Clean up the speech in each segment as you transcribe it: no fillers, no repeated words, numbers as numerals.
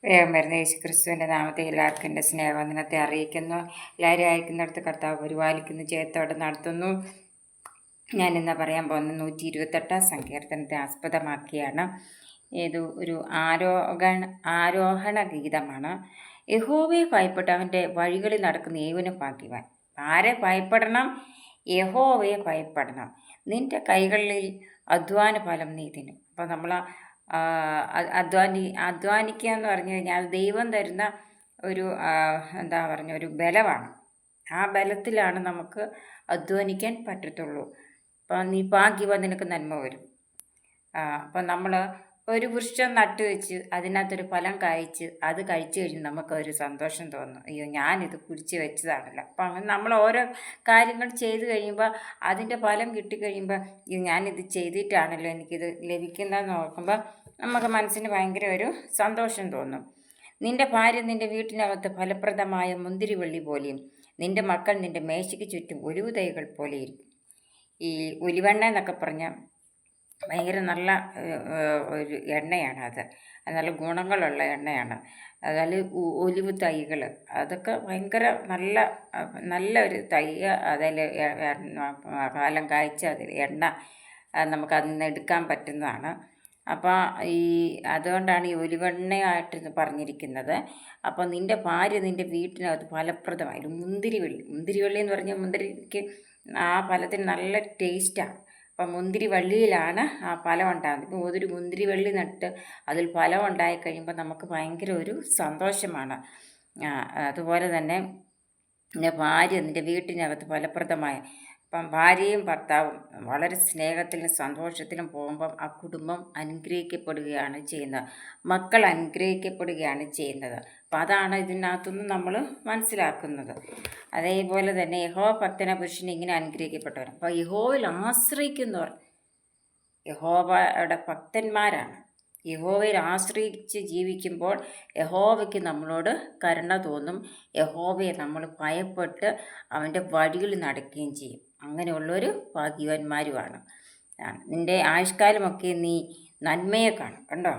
വേഗം വരുന്ന യേശുക്രിസ്തുവിൻ്റെ നാമത്തെ എല്ലാവർക്കും എൻ്റെ സ്നേഹവന്ദനത്തെ അറിയിക്കുന്നു. എല്ലാവരും അയക്കുന്നിടത്ത് കർത്താവ് പരിപാലിക്കുന്ന ജയത്തോടെ നടത്തുന്നു. ഞാൻ ഇന്ന് പറയാൻ പോകുന്ന 128 സങ്കീർത്തനത്തെ ആസ്പദമാക്കിയാണ്. ഒരു ആരോഹണ ഗീതമാണ്. യഹോവയെ ഭയപ്പെട്ട് അവൻ്റെ വഴികളിൽ നടക്കുന്ന ഏവനും ഭാഗ്യവാൻ. ആരെ ഭയപ്പെടണം? യഹോവയെ ഭയപ്പെടണം. നിൻ്റെ കൈകളിൽ അധ്വാന ഫലം നീ തിന്നും. അപ്പോൾ നമ്മൾ അധ്വാനിക്കുക എന്ന് പറഞ്ഞു കഴിഞ്ഞാൽ ദൈവം തരുന്ന ഒരു ഒരു ബലമാണ്. ആ ബലത്തിലാണ് നമുക്ക് അധ്വാനിക്കാൻ പറ്റത്തുള്ളൂ. അപ്പം നീ ഭാഗ്യവാൻ, നിനക്ക് നന്മ വരും. അപ്പം നമ്മൾ ഒരു വൃക്ഷം നട്ടു വെച്ച് അതിനകത്തൊരു ഫലം കായ്ച്ച് അത് കഴിച്ചു കഴിഞ്ഞ് നമുക്കൊരു സന്തോഷം തോന്നും. അയ്യോ, ഞാനിത് കുഴിച്ച് വെച്ചതാണല്ലോ. അപ്പം അങ്ങനെ നമ്മൾ ഓരോ കാര്യങ്ങൾ ചെയ്ത് കഴിയുമ്പോൾ അതിൻ്റെ ഫലം കിട്ടിക്കഴിയുമ്പോൾ അയ്യോ, ഞാനിത് ചെയ്തിട്ടാണല്ലോ എനിക്കിത് ലഭിക്കുന്നതെന്ന് ഓർക്കുമ്പോൾ നമുക്ക് മനസ്സിന് ഭയങ്കര ഒരു സന്തോഷം തോന്നും. നിൻ്റെ ഭാര്യ നിൻ്റെ വീട്ടിനകത്ത് ഫലപ്രദമായ മുന്തിരിവള്ളി പോലെയും നിൻ്റെ മക്കൾ നിൻ്റെ മേശയ്ക്ക് ചുറ്റും ഒലിവു തൈകൾ പോലെയിരിക്കും. ഈ ഒലിവെണ്ണ എന്നൊക്കെ പറഞ്ഞാൽ ഭയങ്കര നല്ല ഒരു എണ്ണയാണ്. അത് നല്ല ഗുണങ്ങളുള്ള എണ്ണയാണ്. അതിൽ ഒലിവ് തൈകൾ അതൊക്കെ ഭയങ്കര നല്ല ഒരു തൈ. അതിൽ കാലം കായ്ച്ച അതിൽ എണ്ണ നമുക്ക് അതിൽ നിന്ന് എടുക്കാൻ പറ്റുന്നതാണ്. അപ്പോൾ അതുകൊണ്ടാണ് ഈ ഒലിവെണ്ണയായിട്ട് പറഞ്ഞിരിക്കുന്നത്. അപ്പോൾ നിൻ്റെ ഭാര്യ നിൻ്റെ വീട്ടിനകത്ത് ഫലപ്രദമായി മുന്തിരിവള്ളി എന്ന് പറഞ്ഞാൽ മുന്തിരിക്ക് ആ ഫലത്തിന് നല്ല ടേസ്റ്റാണ്. അപ്പം മുന്തിരി വള്ളിയിലാണ് ആ ഫലം ഉണ്ടാകുന്നത്. ഇപ്പോൾ ഒരു മുന്തിരി വള്ളി നട്ട് അതിൽ ഫലം ഉണ്ടായി കഴിയുമ്പോൾ നമുക്ക് ഭയങ്കര ഒരു സന്തോഷമാണ്. അതുപോലെ തന്നെ നിൻ്റെ ഭാര്യ നിൻ്റെ വീട്ടിനകത്ത് ഫലപ്രദമായ. അപ്പം ഭാര്യയും ഭർത്താവും വളരെ സ്നേഹത്തിലും സന്തോഷത്തിലും പോകുമ്പം ആ കുടുംബം അനുഗ്രഹിക്കപ്പെടുകയാണ് ചെയ്യുന്നത്. മക്കൾ അനുഗ്രഹിക്കപ്പെടുകയാണ് ചെയ്യുന്നത്. അപ്പം അതാണ് ഇതിനകത്തുനിന്ന് നമ്മൾ മനസ്സിലാക്കുന്നത്. അതേപോലെ തന്നെ യഹോവ ഭക്തന പുരുഷൻ ഇങ്ങനെ അനുഗ്രഹിക്കപ്പെട്ടവർ. അപ്പോൾ യഹോവയിൽ ആശ്രയിക്കുന്നവർ യഹോവയുടെ ഭക്തന്മാരാണ്. യഹോവയിൽ ആശ്രയിച്ച് ജീവിക്കുമ്പോൾ യഹോവയ്ക്ക് നമ്മളോട് കരുണ തോന്നും. യഹോവയെ നമ്മൾ ഭയപ്പെട്ട് അവൻ്റെ വഴികളിൽ നടക്കുകയും ചെയ്യും. അങ്ങനെയുള്ളൊരു ഭാഗ്യവാന്മാരുമാണ്. നിൻ്റെ ആയുഷ്കാലമൊക്കെ നീ നന്മയെ കാണും. കണ്ടോ,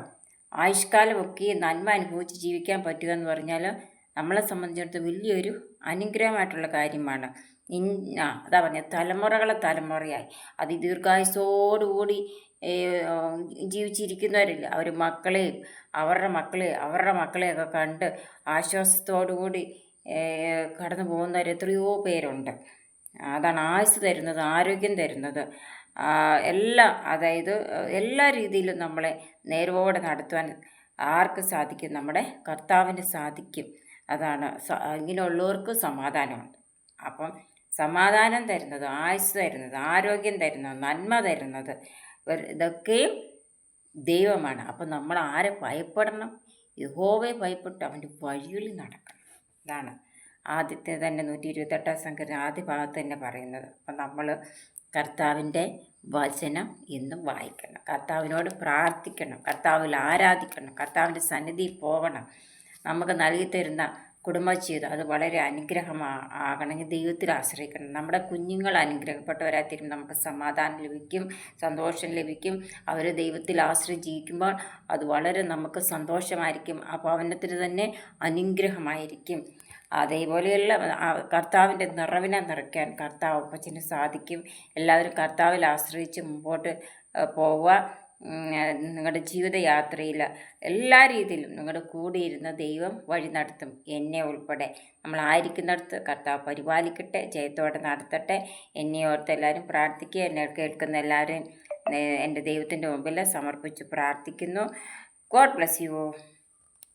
ആയുഷ്കാലമൊക്കെ നന്മ അനുഭവിച്ച് ജീവിക്കാൻ പറ്റുക എന്ന് പറഞ്ഞാൽ നമ്മളെ സംബന്ധിച്ചിടത്തോളം വലിയൊരു അനുഗ്രഹമായിട്ടുള്ള കാര്യമാണ്. അതാ പറഞ്ഞത്, തലമുറയായി അതിദീർഘായുസോടുകൂടി ജീവിച്ചിരിക്കുന്നവരില്ല. അവർ അവരുടെ മക്കളെയൊക്കെ കണ്ട് ആശ്വാസത്തോടുകൂടി കടന്നു പോകുന്നവർ എത്രയോ പേരുണ്ട്. അതാണ് ആയുസ് തരുന്നത്, ആരോഗ്യം തരുന്നത്, എല്ലാ രീതിയിലും നമ്മളെ നേരോടെ നടത്തുവാൻ ആർക്ക് സാധിക്കും? നമ്മുടെ കർത്താവിന് സാധിക്കും. അതാണ് ഇങ്ങനെയുള്ളവർക്ക് സമാധാനമുണ്ട്. അപ്പം സമാധാനം തരുന്നത്, ആയുസ് തരുന്നത്, ആരോഗ്യം തരുന്നത്, നന്മ തരുന്നത് ഇതൊക്കെയും ദൈവമാണ്. അപ്പം നമ്മൾ ആരെ ഭയപ്പെടണം? യഹോവയെ ഭയപ്പെട്ട് അവൻ്റെ വഴികളിൽ നടക്കണം. ഇതാണ് ആദ്യത്തെ തന്നെ 128 സങ്കീർത്തനം ആദ്യ ഭാഗത്ത് തന്നെ പറയുന്നത്. അപ്പം നമ്മൾ കർത്താവിൻ്റെ വചനം എന്നും വായിക്കണം, കർത്താവിനോട് പ്രാർത്ഥിക്കണം, കർത്താവിൽ ആരാധിക്കണം, കർത്താവിൻ്റെ സന്നിധിയിൽ പോകണം. നമുക്ക് നൽകി തരുന്ന കുടുംബജീവിതം അത് വളരെ അനുഗ്രഹമാകണമെങ്കിൽ ദൈവത്തിൽ ആശ്രയിക്കണം. നമ്മുടെ കുഞ്ഞുങ്ങൾ അനുഗ്രഹപ്പെട്ടവരായി തീരും. നമുക്ക് സമാധാനം ലഭിക്കും, സന്തോഷം ലഭിക്കും. അവർ ദൈവത്തിൽ ആശ്രയിച്ച് ജീവിക്കുമ്പോൾ അത് വളരെ നമുക്ക് സന്തോഷമായിരിക്കും. ആ ഭവനത്തിന് തന്നെ അനുഗ്രഹമായിരിക്കും. അതേപോലെയുള്ള കർത്താവിൻ്റെ നിറവിനെ നിറയ്ക്കാൻ കർത്താവ് അപ്പച്ചന് സാധിക്കും. എല്ലാവരും കർത്താവിൽ ആശ്രയിച്ച് മുമ്പോട്ട് പോവുക. നിങ്ങളുടെ ജീവിതയാത്രയിൽ എല്ലാ രീതിയിലും നിങ്ങളുടെ കൂടെ ഇരുന്ന് ദൈവം വഴി നടത്തും, എന്നെ ഉൾപ്പെടെ. നമ്മളായിരിക്കുന്നിടത്ത് കർത്താവ് പരിപാലിക്കട്ടെ, ജയത്തോടെ നടത്തട്ടെ. എന്നെ ഓർത്ത് എല്ലാവരും പ്രാർത്ഥിക്കുക. എന്നെ കേൾക്കുന്ന എല്ലാവരും എൻ്റെ ദൈവത്തിൻ്റെ മുമ്പിൽ സമർപ്പിച്ച് പ്രാർത്ഥിക്കുന്നു. God bless you.